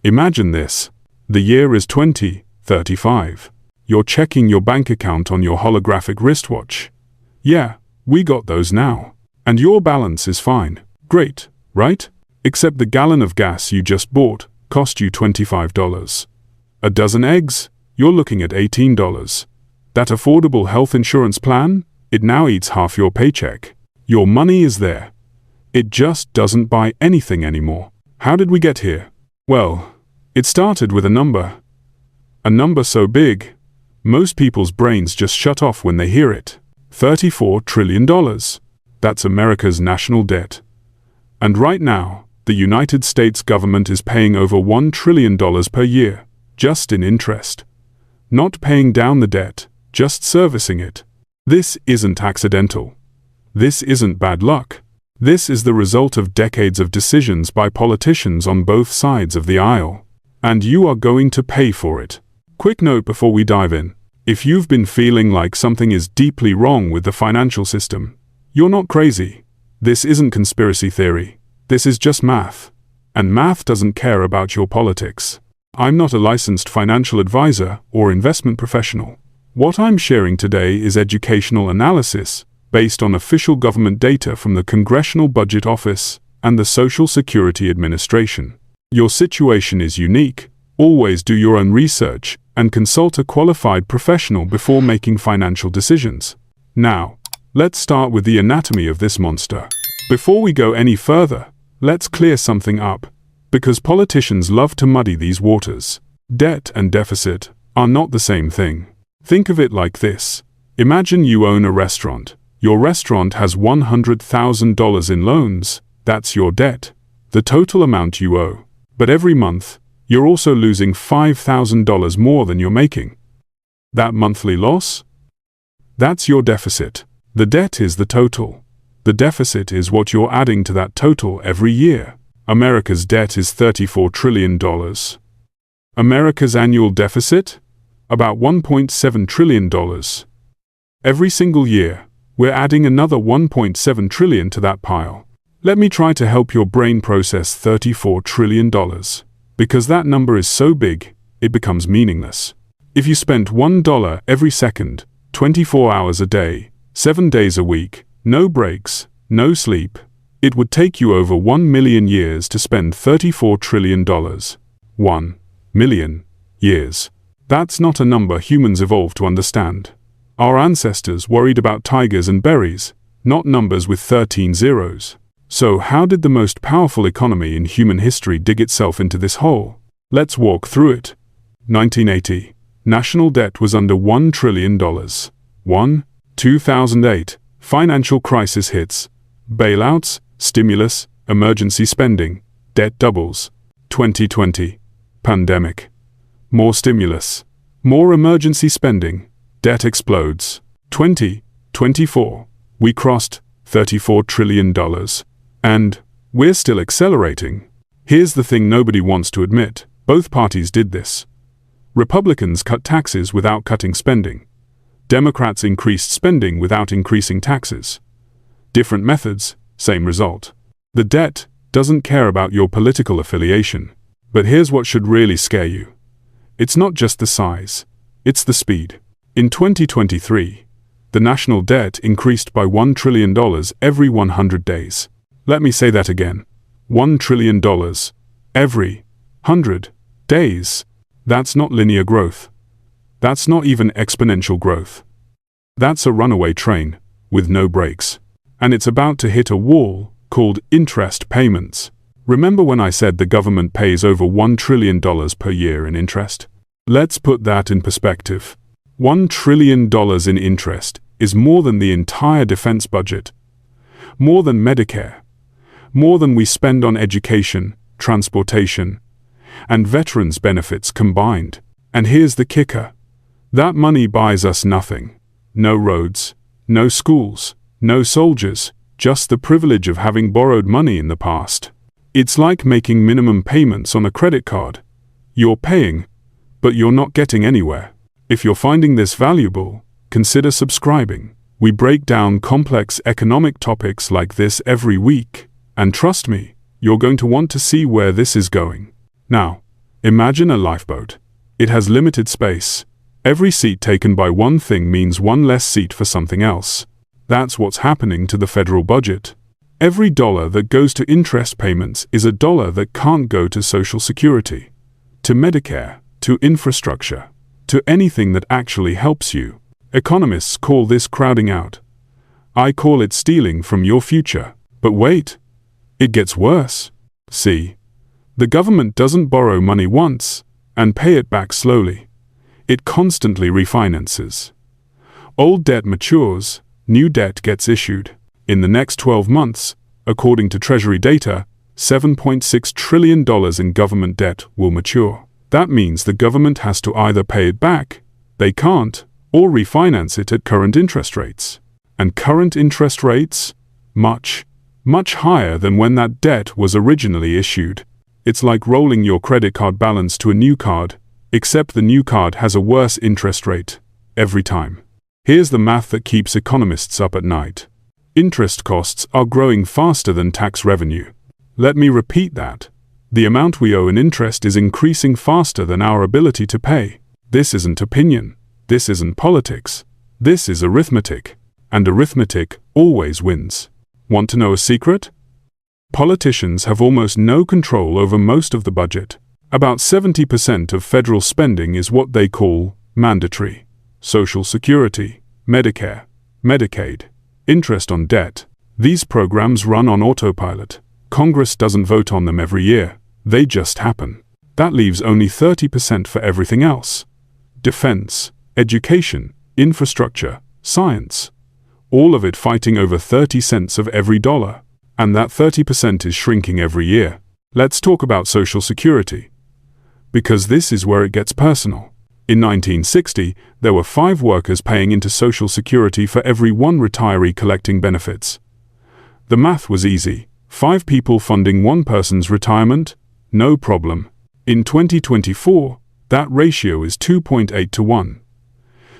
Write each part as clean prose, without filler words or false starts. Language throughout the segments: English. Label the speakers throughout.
Speaker 1: Imagine this. The year is 2035. You're checking your bank account on your holographic wristwatch. Yeah, we got those now. And your balance is fine. Great, right? Except the gallon of gas you just bought cost you $25. A dozen eggs? You're looking at $18. That affordable health insurance plan? It now eats half your paycheck. Your money is there. It just doesn't buy anything anymore. How did we get here? Well, it started with a number. A number so big, most people's brains just shut off when they hear it. $34 trillion. That's America's national debt. And right now, the United States government is paying over $1 trillion per year, just in interest. Not paying down the debt, just servicing it. This isn't accidental. This isn't bad luck. This is the result of decades of decisions by politicians on both sides of the aisle. And you are going to pay for it. Quick note before we dive in. If you've been feeling like something is deeply wrong with the financial system, you're not crazy. This isn't conspiracy theory. This is just math. And math doesn't care about your politics. I'm not a licensed financial advisor or investment professional. What I'm sharing today is educational analysis based on official government data from the Congressional Budget Office and the Social Security Administration. Your situation is unique. Always do your own research and consult a qualified professional before making financial decisions. Now, let's start with the anatomy of this monster. Before we go any further, let's clear something up, because politicians love to muddy these waters. Debt and deficit are not the same thing. Think of it like this. Imagine you own a restaurant. Your restaurant has $100,000 in loans. That's your debt, the total amount you owe. But every month, you're also losing $5,000 more than you're making. That monthly loss? That's your deficit. The debt is the total. The deficit is what you're adding to that total every year. America's debt is $34 trillion. America's annual deficit? About $1.7 trillion. Every single year, we're adding another $1.7 trillion to that pile. Let me try to help your brain process $34 trillion. Because that number is so big, it becomes meaningless. If you spent $1 every second, 24 hours a day, 7 days a week, no breaks, no sleep, it would take you over 1 million years to spend $34 trillion. 1 million years. That's not a number humans evolved to understand. Our ancestors worried about tigers and berries, not numbers with 13 zeros. So how did the most powerful economy in human history dig itself into this hole? Let's walk through it. 1980. National debt was under $1 trillion. 2008. Financial crisis hits. Bailouts, stimulus, emergency spending. Debt doubles. 2020. Pandemic. More stimulus. More emergency spending. Debt explodes. 2024. We crossed $34 trillion. And we're still accelerating. Here's the thing nobody wants to admit. Both parties did this. Republicans cut taxes without cutting spending. Democrats increased spending without increasing taxes. Different methods, same result. The debt doesn't care about your political affiliation. But here's what should really scare you. It's not just the size, it's the speed. In 2023, the national debt increased by $1 trillion every 100 days. Let me say that again. $1 trillion every 100 days. That's not linear growth. That's not even exponential growth. That's a runaway train with no brakes. And it's about to hit a wall called interest payments. Remember when I said the government pays over $1 trillion per year in interest? Let's put that in perspective. $1 trillion in interest is more than the entire defense budget, more than Medicare, more than we spend on education, transportation, and veterans' benefits combined. And here's the kicker. That money buys us nothing. No roads, no schools, no soldiers, just the privilege of having borrowed money in the past. It's like making minimum payments on a credit card. You're paying, but you're not getting anywhere. If you're finding this valuable, consider subscribing. We break down complex economic topics like this every week, and trust me, you're going to want to see where this is going. Now, Imagine a lifeboat. It has limited space. Every seat taken by one thing means one less seat for something else. That's what's happening to the federal budget. Every dollar that goes to interest payments is a dollar that can't go to Social Security, to Medicare, to infrastructure, to anything that actually helps you. Economists call this crowding out. I call it stealing from your future. But wait, it gets worse. See, the government doesn't borrow money once and pay it back slowly. It constantly refinances. Old debt matures, new debt gets issued. In the next 12 months, according to Treasury data, $7.6 trillion in government debt will mature. That means the government has to either pay it back, they can't, or refinance it at current interest rates. And current interest rates? Much higher than when that debt was originally issued. It's like rolling your credit card balance to a new card, except the new card has a worse interest rate every time. Here's the math that keeps economists up at night. Interest costs are growing faster than tax revenue. Let me repeat that. The amount we owe in interest is increasing faster than our ability to pay. This isn't opinion. This isn't politics. This is arithmetic. And arithmetic always wins. Want to know a secret? Politicians have almost no control over most of the budget. About 70% of federal spending is what they call mandatory. Social Security, Medicare, Medicaid, interest on debt. These programs run on autopilot. Congress doesn't vote on them every year. They just happen. That leaves only 30% for everything else. Defense, education, infrastructure, science. All of it fighting over 30 cents of every dollar. And that 30% is shrinking every year. Let's talk about Social Security. Because this is where it gets personal. In 1960, there were 5 workers paying into Social Security for every 1 retiree collecting benefits. The math was easy. 5 people funding 1 person's retirement? No problem. In 2024, that ratio is 2.8 to 1.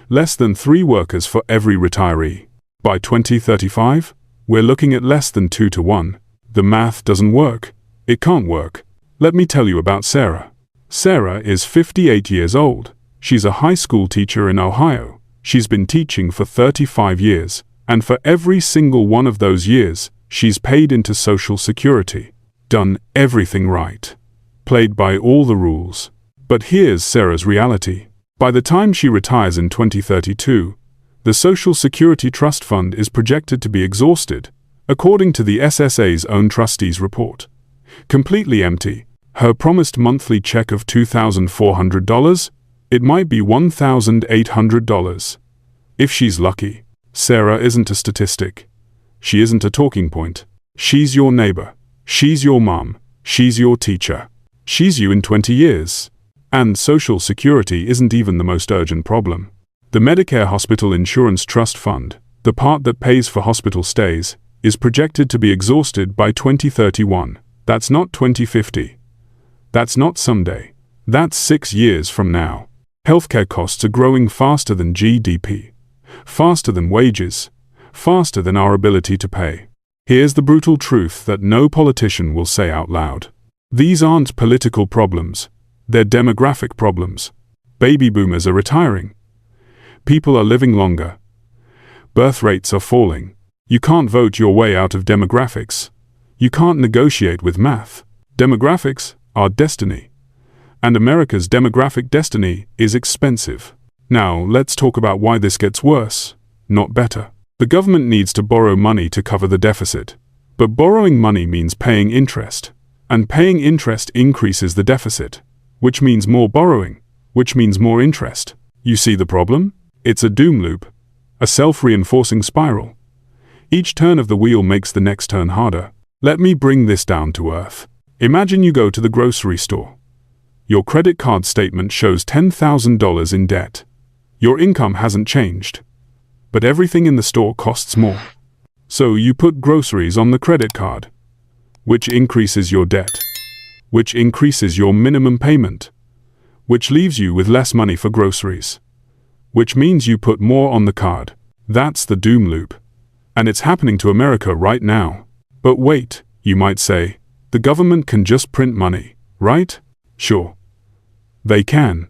Speaker 1: Less than 3 workers for every retiree. By 2035, we're looking at less than 2 to 1. The math doesn't work. It can't work. Let me tell you about Sarah. Sarah is 58 years old. She's a high school teacher in Ohio. She's been teaching for 35 years, and for every single one of those years, she's paid into Social Security. Done everything right. Played by all the rules. But here's Sarah's reality. By the time she retires in 2032, the Social Security Trust Fund is projected to be exhausted, according to the SSA's own trustees report. Completely empty. Her promised monthly check of $2,400? It might be $1,800. If she's lucky. Sarah isn't a statistic. She isn't a talking point. She's your neighbor. She's your mom. She's your teacher. She's you in 20 years. And Social Security isn't even the most urgent problem. The Medicare Hospital Insurance Trust Fund, the part that pays for hospital stays, is projected to be exhausted by 2031. That's not 2050. That's not someday. That's 6 years from now. Healthcare costs are growing faster than GDP, faster than wages, faster than our ability to pay. Here's the brutal truth that no politician will say out loud. These aren't political problems. They're demographic problems. Baby boomers are retiring. People are living longer. Birth rates are falling. You can't vote your way out of demographics. You can't negotiate with math. Demographics are destiny. And America's demographic destiny is expensive. Now, let's talk about why this gets worse, not better. The government needs to borrow money to cover the deficit. But borrowing money means paying interest. And paying interest increases the deficit, which means more borrowing, which means more interest. You see the problem? It's a doom loop, a self-reinforcing spiral. Each turn of the wheel makes the next turn harder. Let me bring this down to earth. Imagine you go to the grocery store. Your credit card statement shows $10,000 in debt. Your income hasn't changed, but everything in the store costs more. So you put groceries on the credit card, which increases your debt, which increases your minimum payment, which leaves you with less money for groceries, which means you put more on the card. That's the doom loop. And it's happening to America right now. But wait, you might say, the government can just print money, right? Sure. They can,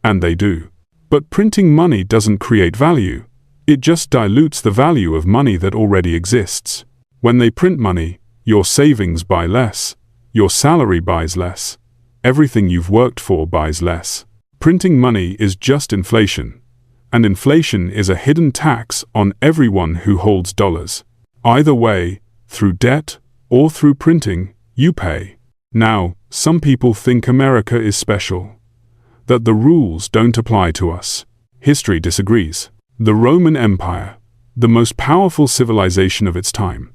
Speaker 1: and they do. But printing money doesn't create value. It just dilutes the value of money that already exists. When they print money, your savings buy less, your salary buys less, everything you've worked for buys less. Printing money is just inflation, and inflation is a hidden tax on everyone who holds dollars. Either way, through debt or through printing, you pay. Now, some people think America is special, that the rules don't apply to us. History disagrees. The Roman Empire, the most powerful civilization of its time.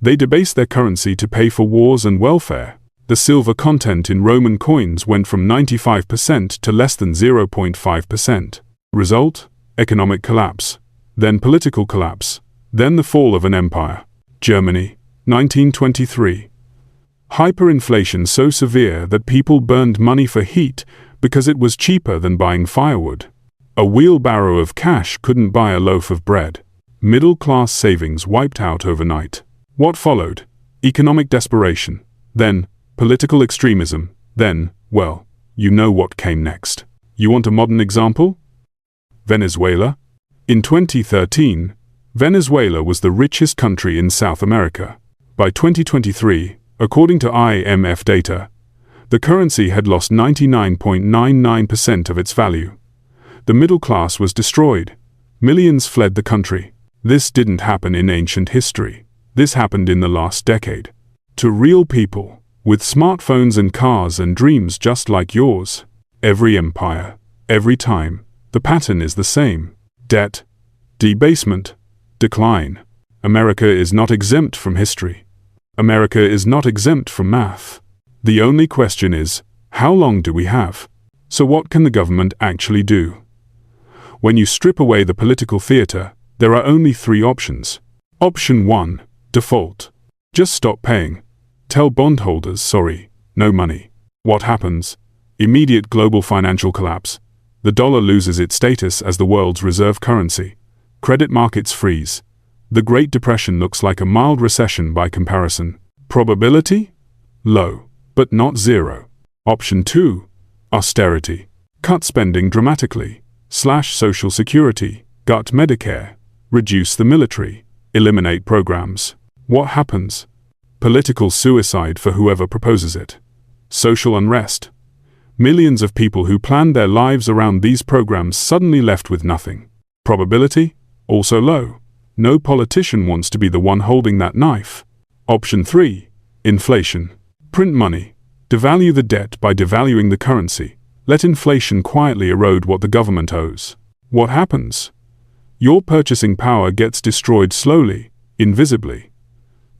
Speaker 1: They debased their currency to pay for wars and welfare. The silver content in Roman coins went from 95% to less than 0.5%. Result? Economic collapse, then political collapse, then the fall of an empire. Germany, 1923. Hyperinflation so severe that people burned money for heat because it was cheaper than buying firewood. A wheelbarrow of cash couldn't buy a loaf of bread. Middle-class savings wiped out overnight. What followed? Economic desperation. Then, political extremism. Then, well, you know what came next. You want a modern example? Venezuela? In 2013, Venezuela was the richest country in South America. By 2023, according to IMF data, the currency had lost 99.99% of its value. The middle class was destroyed. Millions fled the country. This didn't happen in ancient history. This happened in the last decade. To real people, with smartphones and cars and dreams just like yours. Every empire, every time, the pattern is the same. Debt, debasement, decline. America is not exempt from history. America is not exempt from math. The only question is, how long do we have? So what can the government actually do? When you strip away the political theater, there are only three options. Option 1, default. Just stop paying. Tell bondholders, sorry, no money. What happens? Immediate global financial collapse. The dollar loses its status as the world's reserve currency. Credit markets freeze. The Great Depression looks like a mild recession by comparison. Probability? Low, but not zero. Option 2, austerity. Cut spending dramatically. Slash Social Security, gut Medicare, reduce the military, eliminate programs. What happens? Political suicide for whoever proposes it. Social unrest. Millions of people who planned their lives around these programs suddenly left with nothing. Probability? Also low. No politician wants to be the one holding that knife. Option 3, inflation. Print money. Devalue the debt by devaluing the currency. Let inflation quietly erode what the government owes. What happens? Your purchasing power gets destroyed slowly, invisibly.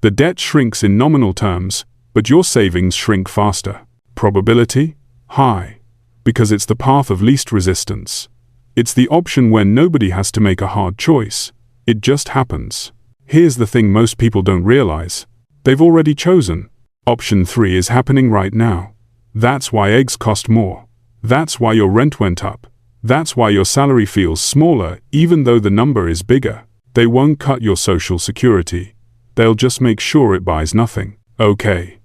Speaker 1: The debt shrinks in nominal terms, but your savings shrink faster. Probability? High. Because it's the path of least resistance. It's the option where nobody has to make a hard choice. It just happens. Here's the thing most people don't realize. They've already chosen. Option 3 is happening right now. That's why eggs cost more. That's why your rent went up. That's why your salary feels smaller even though the number is bigger. They won't cut your social security. They'll just make sure it buys nothing. Okay.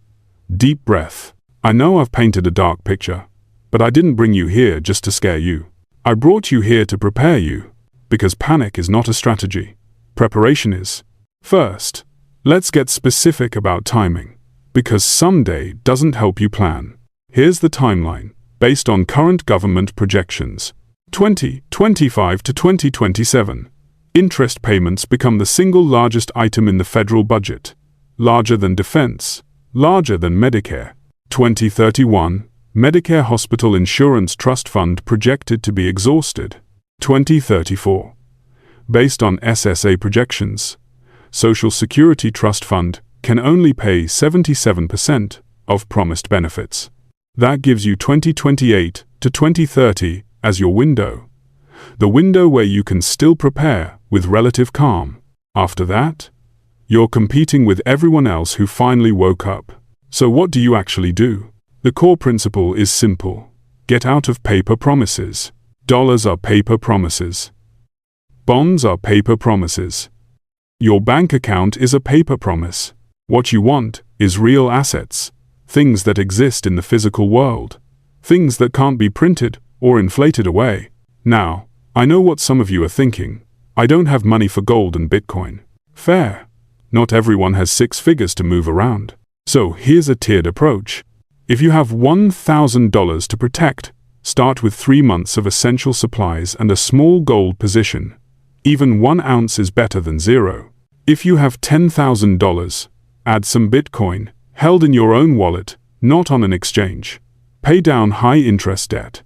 Speaker 1: Deep breath. I know I've painted a dark picture, but I didn't bring you here just to scare you. I brought you here to prepare you, because panic is not a strategy. Preparation is. First, let's get specific about timing, because someday doesn't help you plan. Here's the timeline, based on current government projections. 2025 to 2027. Interest payments become the single largest item in the federal budget. Larger than defense. Larger than Medicare. 2031. Medicare Hospital Insurance Trust Fund projected to be exhausted. 2034. Based on SSA projections, Social Security Trust Fund can only pay 77% of promised benefits. That gives you 2028 to 2030 as your window. The window where you can still prepare with relative calm. After that, you're competing with everyone else who finally woke up. So what do you actually do? The core principle is simple. Get out of paper promises. Dollars are paper promises. Bonds are paper promises. Your bank account is a paper promise. What you want is real assets, things that exist in the physical world. things that can't be printed or inflated away. Now, I know what some of you are thinking. I don't have money for gold and Bitcoin. Fair. Not everyone has 6 figures to move around. So here's a tiered approach. If you have $1,000 to protect, start with 3 months of essential supplies and a small gold position. Even 1 ounce is better than 0. If you have $10,000, add some Bitcoin, held in your own wallet, not on an exchange. Pay down high-interest debt.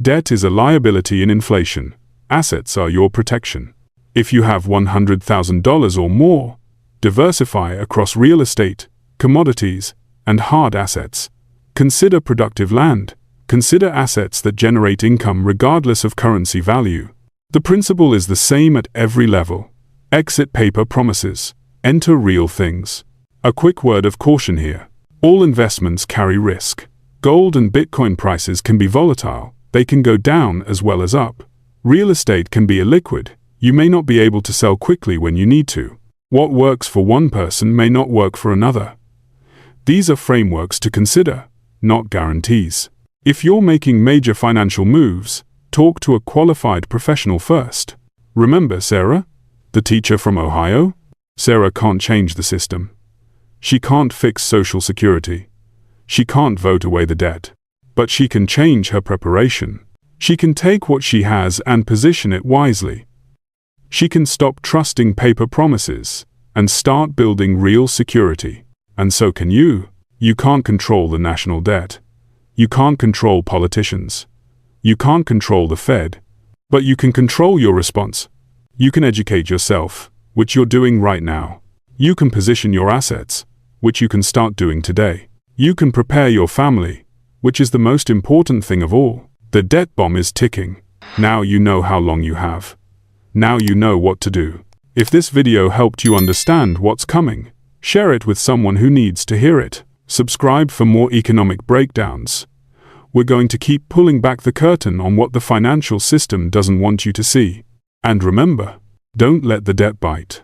Speaker 1: Debt is a liability in inflation. Assets are your protection. If you have $100,000 or more, diversify across real estate, commodities, and hard assets. Consider productive land. Consider assets that generate income regardless of currency value. The principle is the same at every level. Exit paper promises. Enter real things. A quick word of caution here. All investments carry risk. Gold and Bitcoin prices can be volatile. They can go down as well as up. Real estate can be illiquid. You may not be able to sell quickly when you need to. What works for one person may not work for another. These are frameworks to consider, not guarantees. If you're making major financial moves, talk to a qualified professional first. Remember Sarah, the teacher from Ohio? Sarah can't change the system. She can't fix Social Security. She can't vote away the debt. But she can change her preparation. She can take what she has and position it wisely. She can stop trusting paper promises and start building real security. And so can you. You can't control the national debt. You can't control politicians. You can't control the Fed. But you can control your response. You can educate yourself, which you're doing right now. You can position your assets, which you can start doing today. You can prepare your family, which is the most important thing of all. The debt bomb is ticking. Now you know how long you have. Now you know what to do. If this video helped you understand what's coming, share it with someone who needs to hear it. Subscribe for more economic breakdowns. We're going to keep pulling back the curtain on what the financial system doesn't want you to see. And remember, don't let the debt bite.